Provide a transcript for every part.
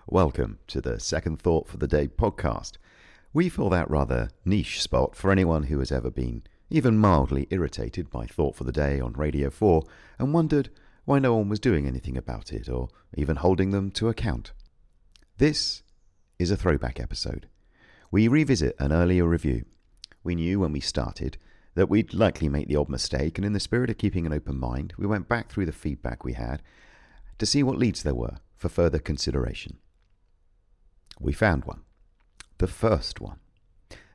Welcome to the Second Thought for the Day podcast. We fill that rather niche spot for anyone who has ever been even mildly irritated by Thought for the Day on Radio 4 and wondered why no one was doing anything about it or even holding them to account. This is a throwback episode. We revisit an earlier review. We knew when we started that we'd likely make the odd mistake, and in the spirit of keeping an open mind, we went back through the feedback we had to see what leads there were for further consideration. We found one. The first one.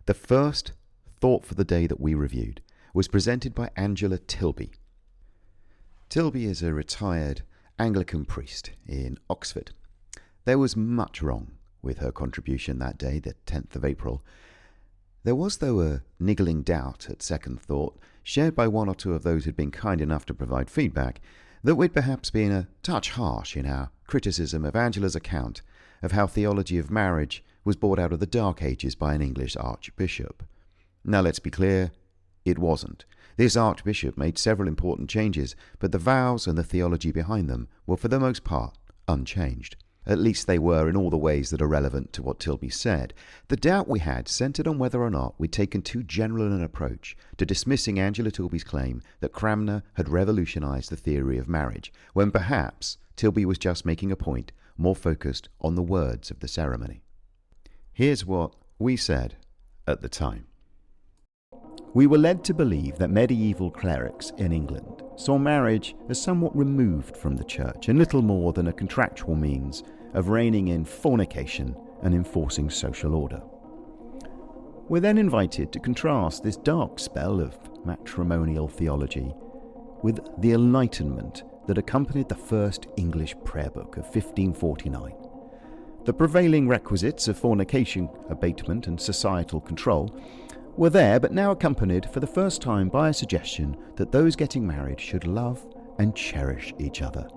The first Thought for the Day that we reviewed was presented by Angela Tilby. Tilby is a retired Anglican priest in Oxford. There was much wrong with her contribution that day, the 10th of April. There was, though, a niggling doubt at second thought, shared by one or two of those who'd been kind enough to provide feedback, that we'd perhaps been a touch harsh in our criticism of Angela's account of how theology of marriage was brought out of the Dark Ages by an English archbishop. Now let's be clear, it wasn't. This archbishop made several important changes, but the vows and the theology behind them were for the most part unchanged. At least they were in all the ways that are relevant to what Tilby said. The doubt we had centred on whether or not we'd taken too general an approach to dismissing Angela Tilby's claim that Cranmer had revolutionised the theory of marriage, when perhaps Tilby was just making a point more focused on the words of the ceremony. Here's what we said at the time. We were led to believe that medieval clerics in England saw marriage as somewhat removed from the church and little more than a contractual means of reining in fornication and enforcing social order. We're then invited to contrast this dark spell of matrimonial theology with the Enlightenment that accompanied the first English prayer book of 1549. The prevailing requisites of fornication abatement and societal control were there, but now accompanied for the first time by a suggestion that those getting married should love and cherish each other.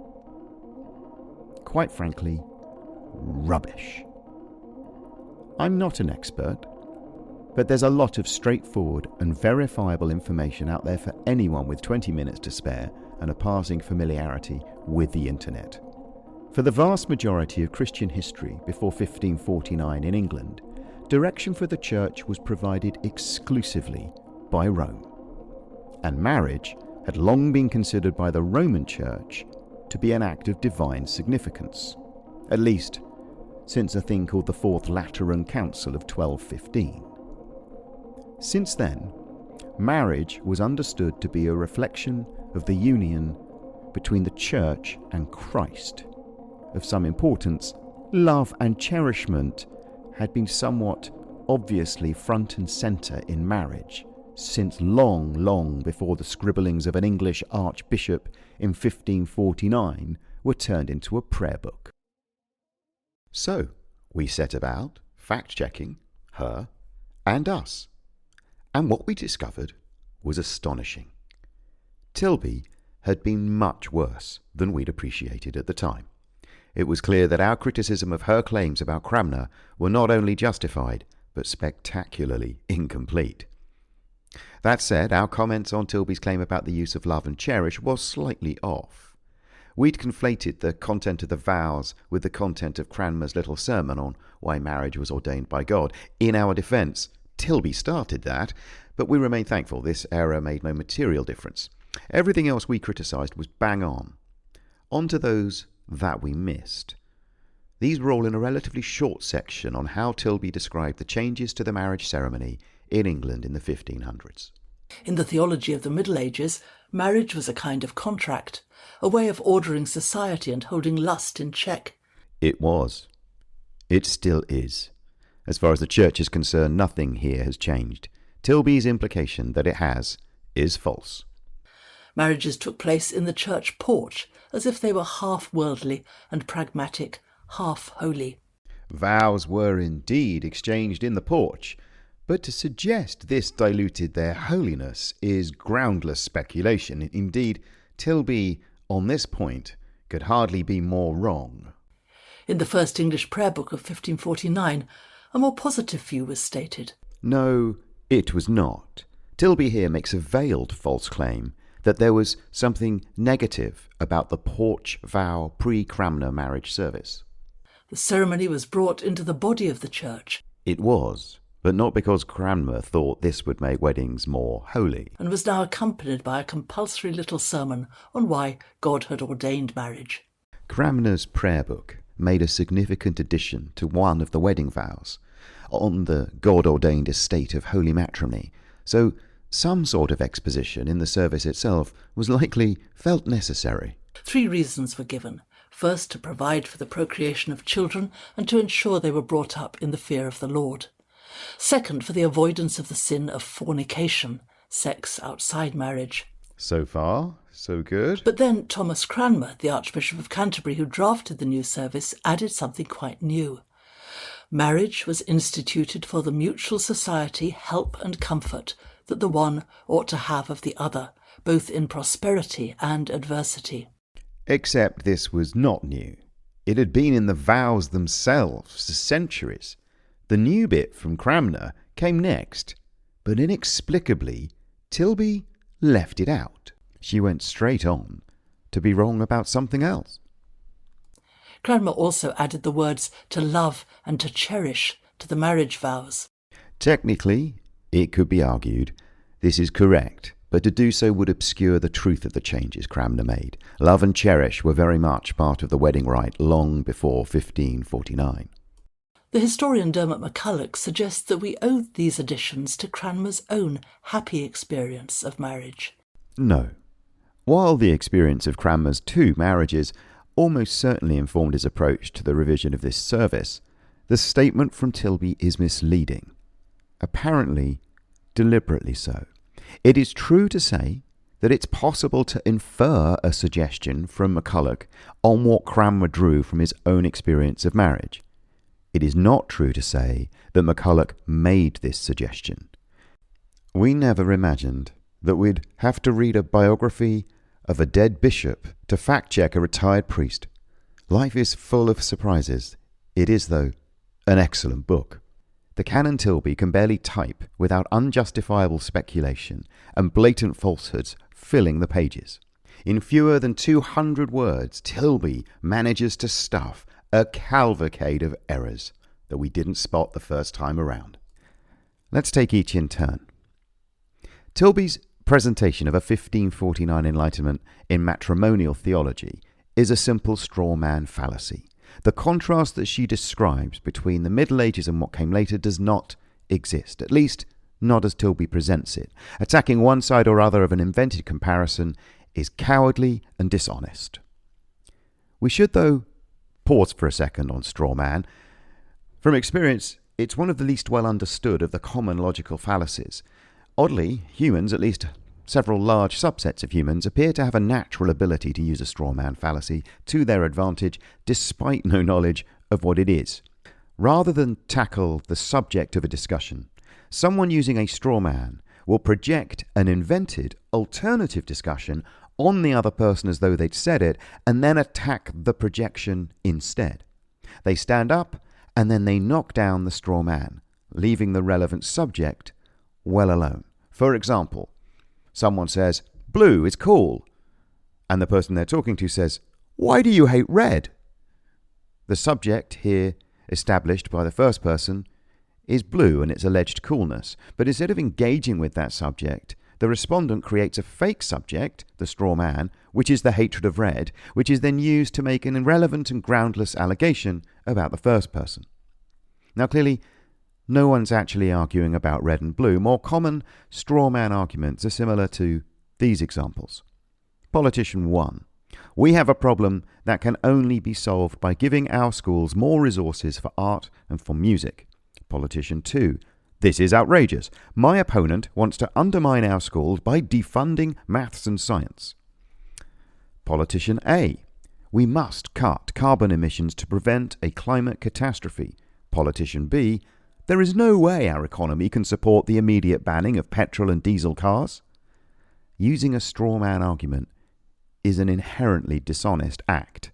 Quite frankly, rubbish. I'm not an expert, but there's a lot of straightforward and verifiable information out there for anyone with 20 minutes to spare and a passing familiarity with the internet. For the vast majority of Christian history before 1549 in England, direction for the church was provided exclusively by Rome, and marriage had long been considered by the Roman Church to be an act of divine significance, at least since a thing called the Fourth Lateran Council of 1215. Since then, marriage was understood to be a reflection of the union between the Church and Christ. Of some importance, love and cherishment had been somewhat obviously front and centre in marriage since long before the scribblings of an English archbishop in 1549 were turned into a prayer book. So we set about fact-checking her and us, and what we discovered was astonishing. Tilby had been much worse than we'd appreciated at the time. It was clear that our criticism of her claims about Cranmer were not only justified, but spectacularly incomplete. That said, our comments on Tilby's claim about the use of love and cherish was slightly off. We'd conflated the content of the vows with the content of Cranmer's little sermon on why marriage was ordained by God. In our defence, Tilby started that, but we remain thankful this error made no material difference. Everything else we criticised was bang on. On to those that we missed. These were all in a relatively short section on how Tilby described the changes to the marriage ceremony in England in the 1500s. In the theology of the Middle Ages, marriage was a kind of contract, a way of ordering society and holding lust in check. It was. It still is. As far as the church is concerned, nothing here has changed. Tilby's implication that it has is false. Marriages took place in the church porch, as if they were half worldly and pragmatic, half holy. Vows were indeed exchanged in the porch, but to suggest this diluted their holiness is groundless speculation. Indeed, Tilby, on this point, could hardly be more wrong. In the first English prayer book of 1549, a more positive view was stated. No, it was not. Tilby here makes a veiled false claim that there was something negative about the porch vow pre-Cranmer marriage service. The ceremony was brought into the body of the church. It was, but not because Cranmer thought this would make weddings more holy. And was now accompanied by a compulsory little sermon on why God had ordained marriage. Cranmer's prayer book made a significant addition to one of the wedding vows, on the God-ordained estate of holy matrimony, so some sort of exposition in the service itself was likely felt necessary. 3 reasons were given. First, to provide for the procreation of children and to ensure they were brought up in the fear of the Lord. Second, for the avoidance of the sin of fornication, sex outside marriage. So far, so good. But then Thomas Cranmer, the Archbishop of Canterbury who drafted the new service, added something quite new. Marriage was instituted for the mutual society, help and comfort that the one ought to have of the other, both in prosperity and adversity. Except this was not new. It had been in the vows themselves for centuries. The new bit from Cranmer came next, but inexplicably, Tilby left it out. She went straight on to be wrong about something else. Cranmer also added the words to love and to cherish to the marriage vows. Technically, it could be argued this is correct, but to do so would obscure the truth of the changes Cranmer made. Love and cherish were very much part of the wedding rite long before 1549. The historian Dermot MacCulloch suggests that we owe these additions to Cranmer's own happy experience of marriage. No. While the experience of Cranmer's 2 marriages almost certainly informed his approach to the revision of this service, the statement from Tilby is misleading. Apparently, deliberately so. It is true to say that it's possible to infer a suggestion from MacCulloch on what Cranmer drew from his own experience of marriage. It is not true to say that MacCulloch made this suggestion. We never imagined that we'd have to read a biography of a dead bishop to fact-check a retired priest. Life is full of surprises. It is, though, an excellent book. The Canon Tilby can barely type without unjustifiable speculation and blatant falsehoods filling the pages. In fewer than 200 words, Tilby manages to stuff a cavalcade of errors that we didn't spot the first time around. Let's take each in turn. Tilby's presentation of a 1549 Enlightenment in matrimonial theology is a simple straw man fallacy. The contrast that she describes between the Middle Ages and what came later does not exist, at least not as Tilby presents it. Attacking one side or other of an invented comparison is cowardly and dishonest. We should, though, pause for a second on straw man. From experience, it's one of the least well understood of the common logical fallacies. Oddly, humans, at least several large subsets of humans, appear to have a natural ability to use a straw man fallacy to their advantage, despite no knowledge of what it is. Rather than tackle the subject of a discussion, someone using a straw man will project an invented alternative discussion on the other person as though they'd said it, and then attack the projection instead. They stand up, and then they knock down the straw man, leaving the relevant subject well alone. For example, someone says, "Blue is cool," and the person they're talking to says, "Why do you hate red?" The subject here, established by the first person, is blue and its alleged coolness, but instead of engaging with that subject, the respondent creates a fake subject, the straw man, which is the hatred of red, which is then used to make an irrelevant and groundless allegation about the first person. Now clearly, no one's actually arguing about red and blue. More common straw man arguments are similar to these examples. Politician 1. We have a problem that can only be solved by giving our schools more resources for art and for music. Politician 2. This is outrageous. My opponent wants to undermine our schools by defunding maths and science. Politician A. We must cut carbon emissions to prevent a climate catastrophe. Politician B. There is no way our economy can support the immediate banning of petrol and diesel cars. Using a straw man argument is an inherently dishonest act.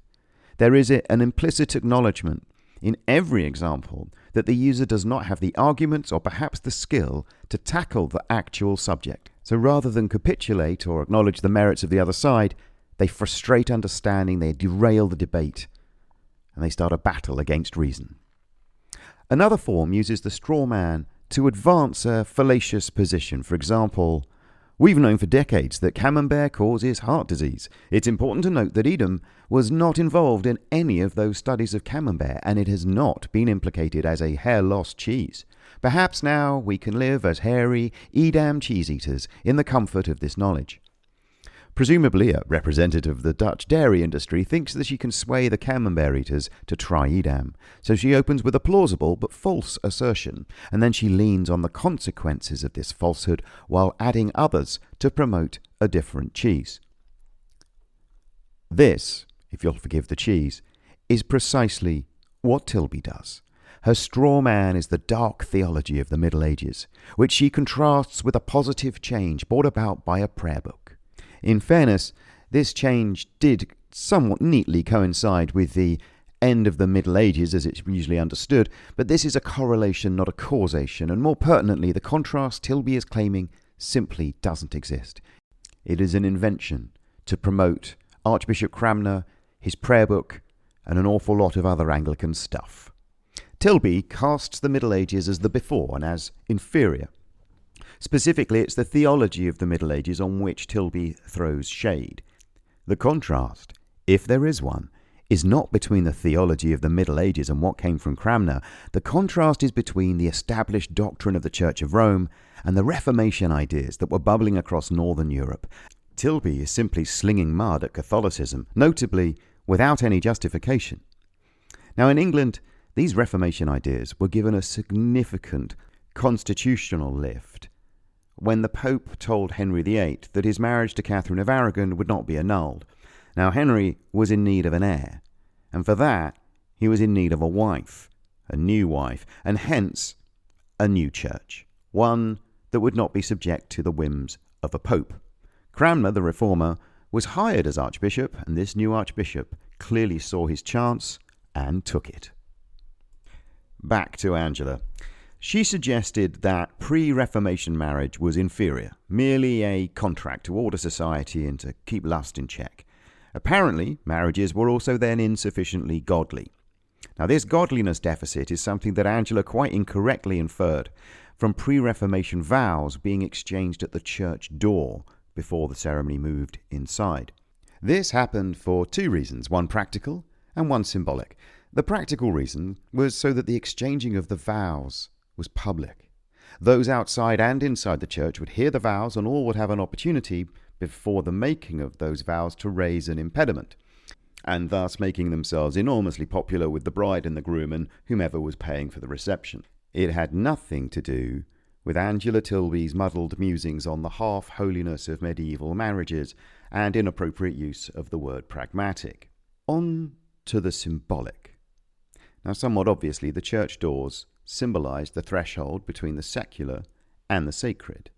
There is an implicit acknowledgement in every example that the user does not have the arguments or perhaps the skill to tackle the actual subject. So rather than capitulate or acknowledge the merits of the other side, they frustrate understanding, they derail the debate. and they start a battle against reason. Another form uses the straw man to advance a fallacious position. For example, we've known for decades that camembert causes heart disease. It's important to note that Edam was not involved in any of those studies of camembert, and it has not been implicated as a hair loss cheese. Perhaps now we can live as hairy Edam cheese eaters in the comfort of this knowledge. Presumably, a representative of the Dutch dairy industry thinks that she can sway the camembert eaters to try Edam, so she opens with a plausible but false assertion, and then she leans on the consequences of this falsehood while adding others to promote a different cheese. This, if you'll forgive the cheese, is precisely what Tilby does. Her straw man is the dark theology of the Middle Ages, which she contrasts with a positive change brought about by a prayer book. In fairness, this change did somewhat neatly coincide with the end of the Middle Ages as it's usually understood, but this is a correlation, not a causation, and more pertinently, the contrast Tilby is claiming simply doesn't exist. It is an invention to promote Archbishop Cranmer, his prayer book, and an awful lot of other Anglican stuff. Tilby casts the Middle Ages as the before and as inferior. Specifically, it's the theology of the Middle Ages on which Tilby throws shade. The contrast, if there is one, is not between the theology of the Middle Ages and what came from Cranmer. The contrast is between the established doctrine of the Church of Rome and the Reformation ideas that were bubbling across Northern Europe. Tilby is simply slinging mud at Catholicism, notably without any justification. Now, in England, these Reformation ideas were given a significant constitutional lift when the Pope told Henry VIII that his marriage to Catherine of Aragon would not be annulled. Now, Henry was in need of an heir, and for that he was in need of a wife, a new wife, and hence a new church, one that would not be subject to the whims of a pope. Cranmer, the reformer, was hired as archbishop, and this new archbishop clearly saw his chance and took it. Back to Angela. She suggested that pre-Reformation marriage was inferior, merely a contract to order society and to keep lust in check. Apparently, marriages were also then insufficiently godly. Now, this godliness deficit is something that Angela quite incorrectly inferred from pre-Reformation vows being exchanged at the church door before the ceremony moved inside. This happened for two reasons, one practical and one symbolic. The practical reason was so that the exchanging of the vows was public. Those outside and inside the church would hear the vows, and all would have an opportunity before the making of those vows to raise an impediment, and thus making themselves enormously popular with the bride and the groom and whomever was paying for the reception. It had nothing to do with Angela Tilby's muddled musings on the half-holiness of medieval marriages and inappropriate use of the word pragmatic. On to the symbolic. Now, somewhat obviously, the church doors symbolized the threshold between the secular and the sacred.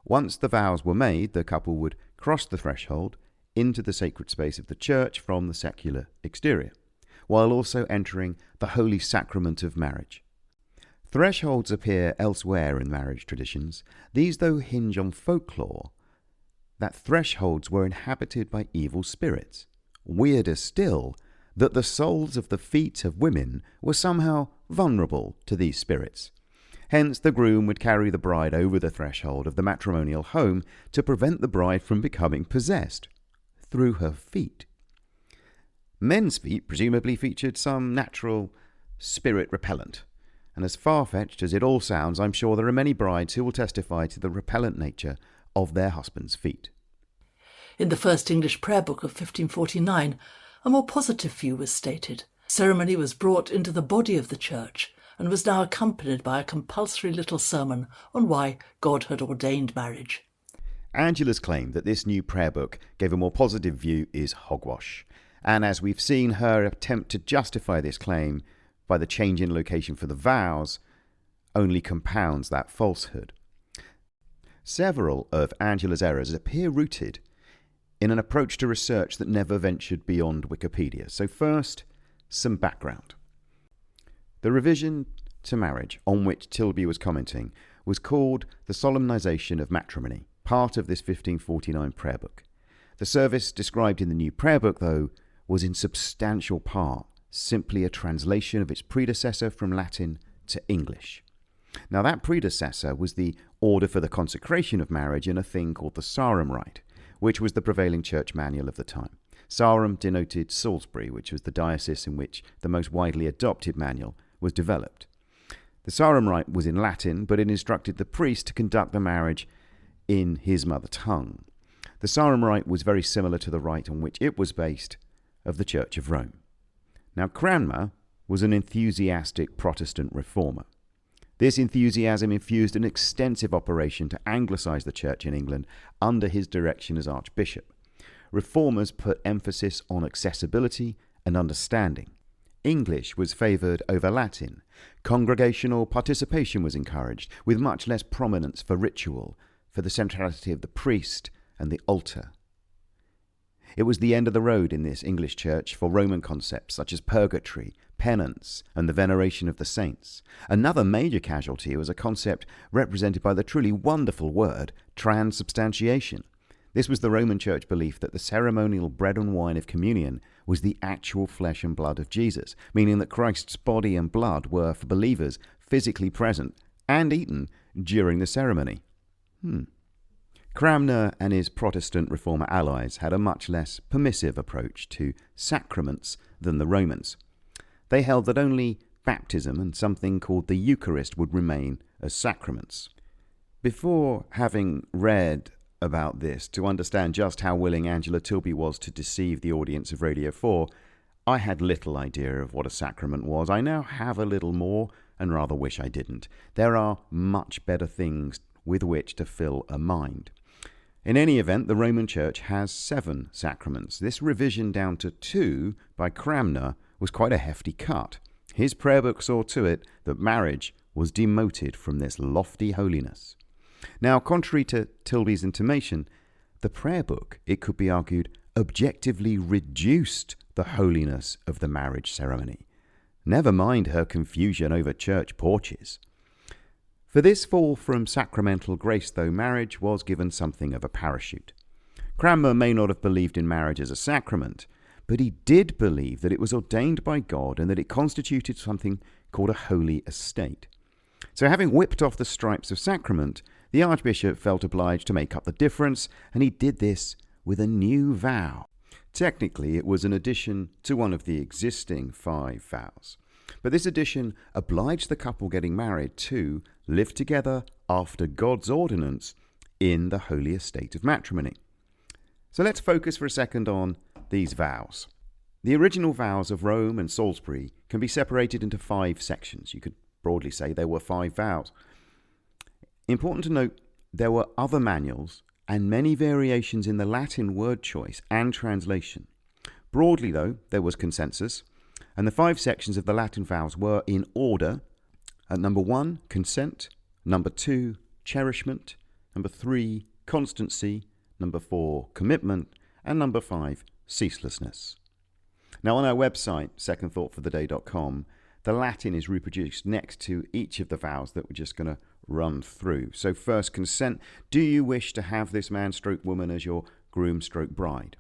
Once the vows were made, the couple would cross the threshold into the sacred space of the church from the secular exterior, while also entering the holy sacrament of marriage. Thresholds appear elsewhere in marriage traditions. These, though, hinge on folklore that thresholds were inhabited by evil spirits. Weirder still, that the soles of the feet of women were somehow vulnerable to these spirits. Hence, the groom would carry the bride over the threshold of the matrimonial home to prevent the bride from becoming possessed through her feet. Men's feet presumably featured some natural spirit repellent, and as far-fetched as it all sounds, I'm sure there are many brides who will testify to the repellent nature of their husband's feet. In the first English prayer book of 1549, a more positive view was stated. Ceremony was brought into the body of the church and was now accompanied by a compulsory little sermon on why God had ordained marriage. Angela's claim that this new prayer book gave a more positive view is hogwash, and as we've seen, her attempt to justify this claim by the change in location for the vows only compounds that falsehood. Several of Angela's errors appear rooted in an approach to research that never ventured beyond Wikipedia. So first, some background. The revision to marriage on which Tilby was commenting was called the Solemnization of Matrimony, part of this 1549 prayer book. The service described in the new prayer book, though, was in substantial part simply a translation of its predecessor from Latin to English. Now, that predecessor was the order for the consecration of marriage in a thing called the Sarum Rite, which was the prevailing church manual of the time. Sarum denoted Salisbury, which was the diocese in which the most widely adopted manual was developed. The Sarum Rite was in Latin, but it instructed the priest to conduct the marriage in his mother tongue. The Sarum Rite was very similar to the rite on which it was based of the Church of Rome. Now, Cranmer was an enthusiastic Protestant reformer. This enthusiasm infused an extensive operation to Anglicize the church in England under his direction as Archbishop. Reformers put emphasis on accessibility and understanding. English was favoured over Latin. Congregational participation was encouraged, with much less prominence for ritual, for the centrality of the priest and the altar. It was the end of the road in this English church for Roman concepts such as purgatory, penance, and the veneration of the saints. Another major casualty was a concept represented by the truly wonderful word transubstantiation. This was the Roman Church belief that the ceremonial bread and wine of communion was the actual flesh and blood of Jesus, meaning that Christ's body and blood were, for believers, physically present and eaten during the ceremony. Cranmer and his Protestant reformer allies had a much less permissive approach to sacraments than the Romans. They held that only baptism and something called the Eucharist would remain as sacraments. Before having read about this to understand just how willing Angela Tilby was to deceive the audience of Radio 4, I had little idea of what a sacrament was. I now have a little more and rather wish I didn't. There are much better things with which to fill a mind. In any event, the Roman Church has 7 sacraments. This revision down to 2 by Cranmer was quite a hefty cut. His prayer book saw to it that marriage was demoted from this lofty holiness. Now, contrary to Tilby's intimation, the prayer book, it could be argued, objectively reduced the holiness of the marriage ceremony. Never mind her confusion over church porches. For this fall from sacramental grace, though, marriage was given something of a parachute. Cranmer may not have believed in marriage as a sacrament, but he did believe that it was ordained by God and that it constituted something called a holy estate. So having whipped off the stripes of sacrament, the Archbishop felt obliged to make up the difference, and he did this with a new vow. Technically, it was an addition to one of the existing 5 vows. But this addition obliged the couple getting married to live together after God's ordinance in the holy estate of matrimony. So let's focus for a second on these vows. The original vows of Rome and Salisbury can be separated into 5 sections. You could broadly say there were 5 vows. Important to note, there were other manuals and many variations in the Latin word choice and translation. Broadly, though, there was consensus, and the 5 sections of the Latin vows were in order: number 1, consent; number 2, cherishment; number 3, constancy; number 4, commitment; and number 5, ceaselessness. Now, on our website, secondthoughtfortheday.com, the Latin is reproduced next to each of the vows that we're just going to run through. So first, consent. Do you wish to have this man stroke woman as your groom stroke bride?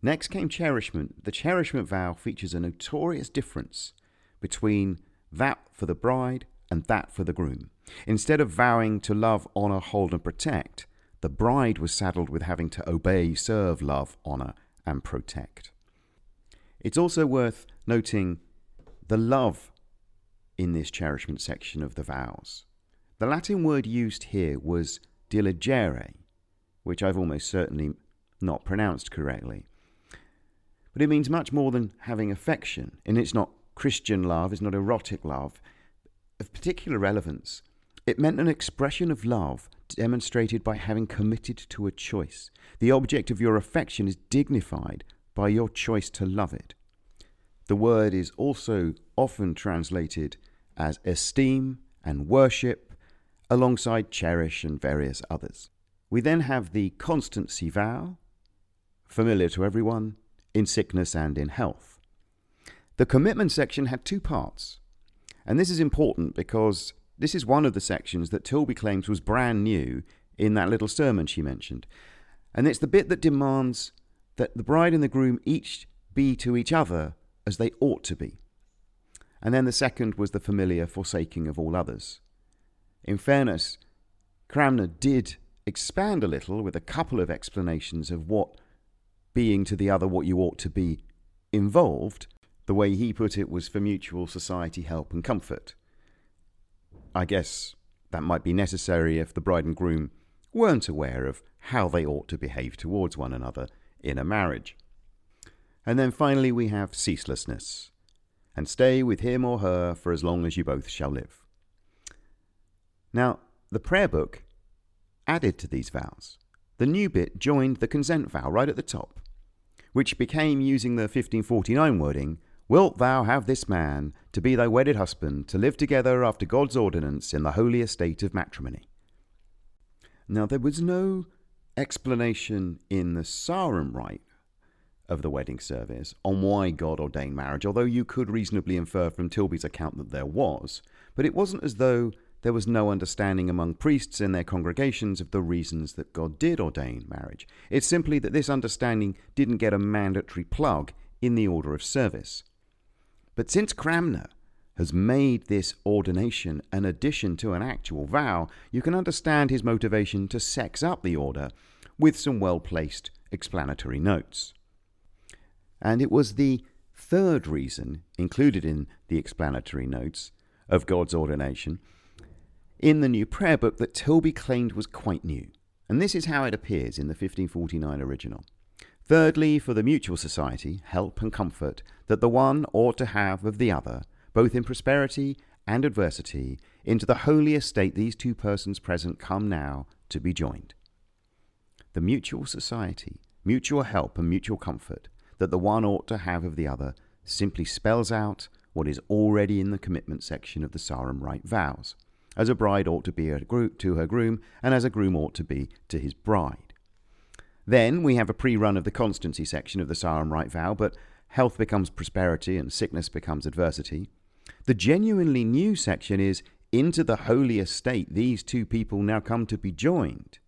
Next came cherishment. The cherishment vow features a notorious difference between that for the bride and that for the groom. Instead of vowing to love, honour, hold and protect, the bride was saddled with having to obey, serve, love, honour and protect. It's also worth noting the love in this cherishment section of the vows. The Latin word used here was diligere, which I've almost certainly not pronounced correctly. But it means much more than having affection, and it's not Christian love, it's not erotic love. Of particular relevance, it meant an expression of love demonstrated by having committed to a choice. The object of your affection is dignified by your choice to love it. The word is also often translated as esteem and worship, alongside cherish and various others. We then have the constancy vow, familiar to everyone, in sickness and in health. The commitment section had 2 parts, and this is important because this is one of the sections that Tilby claims was brand new in that little sermon she mentioned. And it's the bit that demands that the bride and the groom each be to each other as they ought to be. And then the second was the familiar forsaking of all others. In fairness, Cranmer did expand a little with a couple of explanations of what being to the other what you ought to be involved. The way he put it was for mutual society, help and comfort. I guess that might be necessary if the bride and groom weren't aware of how they ought to behave towards one another in a marriage. And then finally we have ceaselessness, and stay with him or her for as long as you both shall live. Now, the prayer book added to these vows. The new bit joined the consent vow right at the top, which became, using the 1549 wording, "Wilt thou have this man to be thy wedded husband, to live together after God's ordinance in the holy estate of matrimony?" Now, there was no explanation in the Sarum rite of the wedding service on why God ordained marriage, although you could reasonably infer from Tilby's account that there was, but it wasn't as though there was no understanding among priests in their congregations of the reasons that God did ordain marriage. It's simply that this understanding didn't get a mandatory plug in the order of service. But since Cranmer has made this ordination an addition to an actual vow, you can understand his motivation to sex up the order with some well-placed explanatory notes. And it was the third reason included in the explanatory notes of God's ordination in the new prayer book that Tilby claimed was quite new. And this is how it appears in the 1549 original. "Thirdly, for the mutual society, help and comfort that the one ought to have of the other, both in prosperity and adversity, into the holy estate these two persons present come now to be joined." The mutual society, mutual help and mutual comfort that the one ought to have of the other simply spells out what is already in the commitment section of the Sarum rite vows, as a bride ought to be to her groom, and as a groom ought to be to his bride. Then we have a pre-run of the constancy section of the Sarum rite vow, but health becomes prosperity and sickness becomes adversity. The genuinely new section is, into the holy estate these two people now come to be joined.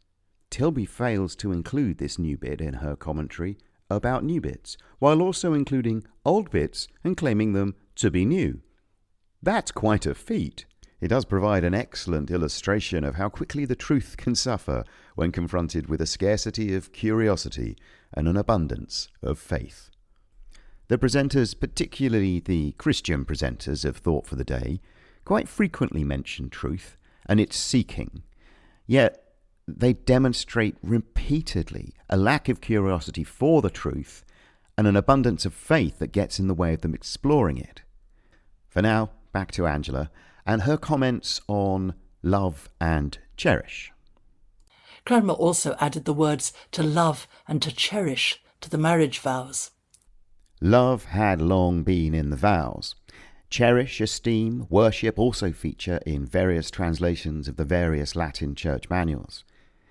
Tilby fails to include this new bit in her commentary about new bits, while also including old bits and claiming them to be new. That's quite a feat. It does provide an excellent illustration of how quickly the truth can suffer when confronted with a scarcity of curiosity and an abundance of faith. The presenters, particularly the Christian presenters of Thought for the Day, quite frequently mention truth and its seeking, yet they demonstrate repeatedly a lack of curiosity for the truth and an abundance of faith that gets in the way of them exploring it. For now, back to Angela and her comments on love and cherish. Cranmer also added the words to love and to cherish to the marriage vows. Love had long been in the vows. Cherish, esteem, worship also feature in various translations of the various Latin church manuals.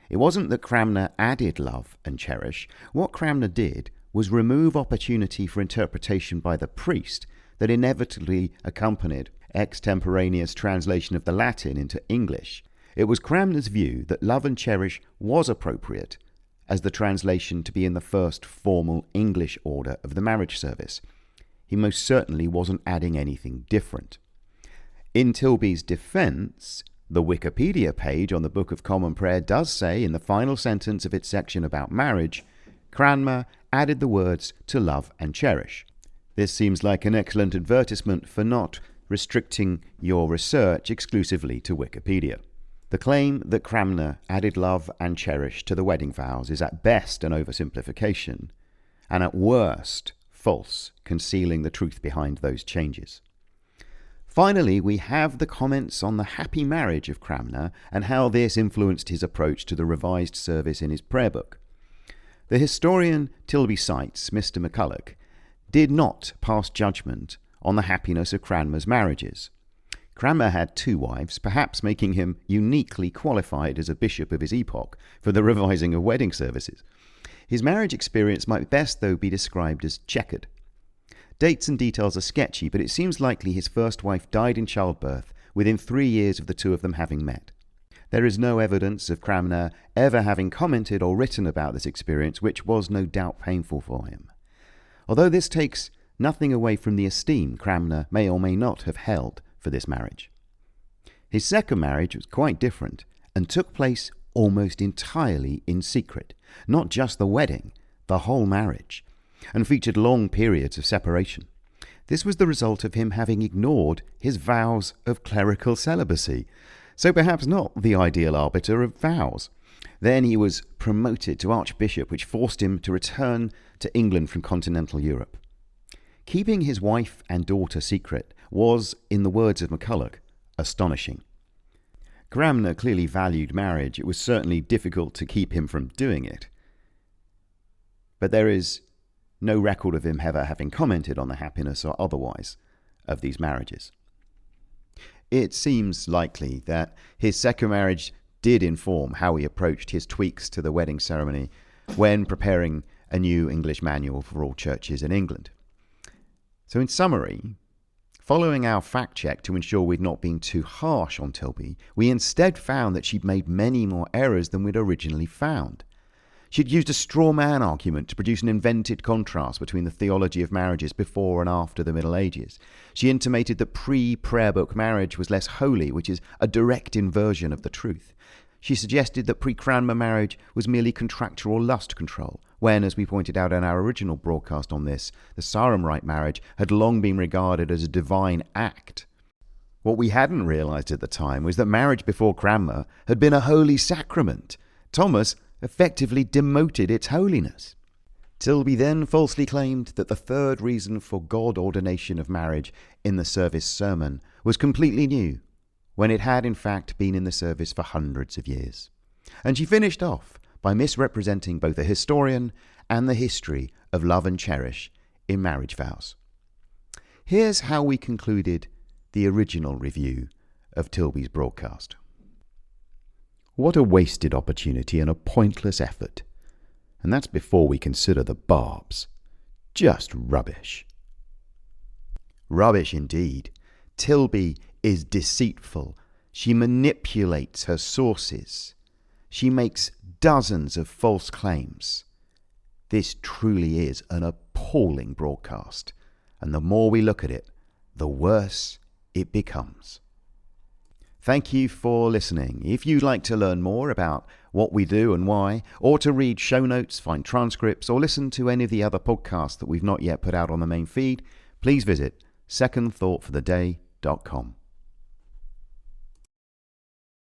It wasn't that Cranmer added love and cherish. What Cranmer did was remove opportunity for interpretation by the priest that inevitably accompanied extemporaneous translation of the Latin into English. It was Cranmer's view that love and cherish was appropriate as the translation to be in the first formal English order of the marriage service. He most certainly wasn't adding anything different. In Tilby's defence, the Wikipedia page on the Book of Common Prayer does say in the final sentence of its section about marriage, Cranmer added the words to love and cherish. This seems like an excellent advertisement for not restricting your research exclusively to Wikipedia. The claim that Cranmer added love and cherish to the wedding vows is at best an oversimplification, and at worst false, concealing the truth behind those changes. Finally, we have the comments on the happy marriage of Cranmer and how this influenced his approach to the revised service in his prayer book. The historian Tilby cites, Mr. McCulloch, did not pass judgment on the happiness of Cranmer's marriages. Cranmer had 2 wives, perhaps making him uniquely qualified as a bishop of his epoch for the revising of wedding services. His marriage experience might best, though, be described as checkered. Dates and details are sketchy, but it seems likely his first wife died in childbirth within 3 years of the two of them having met. There is no evidence of Cranmer ever having commented or written about this experience, which was no doubt painful for him. Although this takes nothing away from the esteem Cranmer may or may not have held for this marriage. His second marriage was quite different and took place almost entirely in secret, not just the wedding, the whole marriage, and featured long periods of separation. This was the result of him having ignored his vows of clerical celibacy, so perhaps not the ideal arbiter of vows. Then he was promoted to archbishop, which forced him to return to England from continental Europe. Keeping his wife and daughter secret was, in the words of McCulloch, astonishing. Cranmer clearly valued marriage. It was certainly difficult to keep him from doing it. But there is no record of him ever having commented on the happiness or otherwise of these marriages. It seems likely that his second marriage did inform how he approached his tweaks to the wedding ceremony when preparing a new English manual for all churches in England. So in summary, following our fact check to ensure we'd not been too harsh on Tilby, we instead found that she'd made many more errors than we'd originally found. She'd used a straw man argument to produce an invented contrast between the theology of marriages before and after the Middle Ages. She intimated that pre-prayer book marriage was less holy, which is a direct inversion of the truth. She suggested that pre-Cranmer marriage was merely contractual lust control, when, as we pointed out in our original broadcast on this, the Sarum Rite marriage had long been regarded as a divine act. What we hadn't realised at the time was that marriage before Cranmer had been a holy sacrament. Thomas effectively demoted its holiness. Tilby then falsely claimed that the third reason for God ordination of marriage in the service sermon was completely new, when it had in fact been in the service for hundreds of years. And she finished off by misrepresenting both the historian and the history of love and cherish in marriage vows. Here's how we concluded the original review of Tilby's broadcast. What a wasted opportunity and a pointless effort. And that's before we consider the barbs. Just rubbish. Rubbish indeed. Tilby is deceitful. She manipulates her sources. She makes dozens of false claims. This truly is an appalling broadcast, and the more we look at it, the worse it becomes. Thank you for listening. If you'd like to learn more about what we do and why, or to read show notes, find transcripts, or listen to any of the other podcasts that we've not yet put out on the main feed, please visit secondthoughtfortheday.com.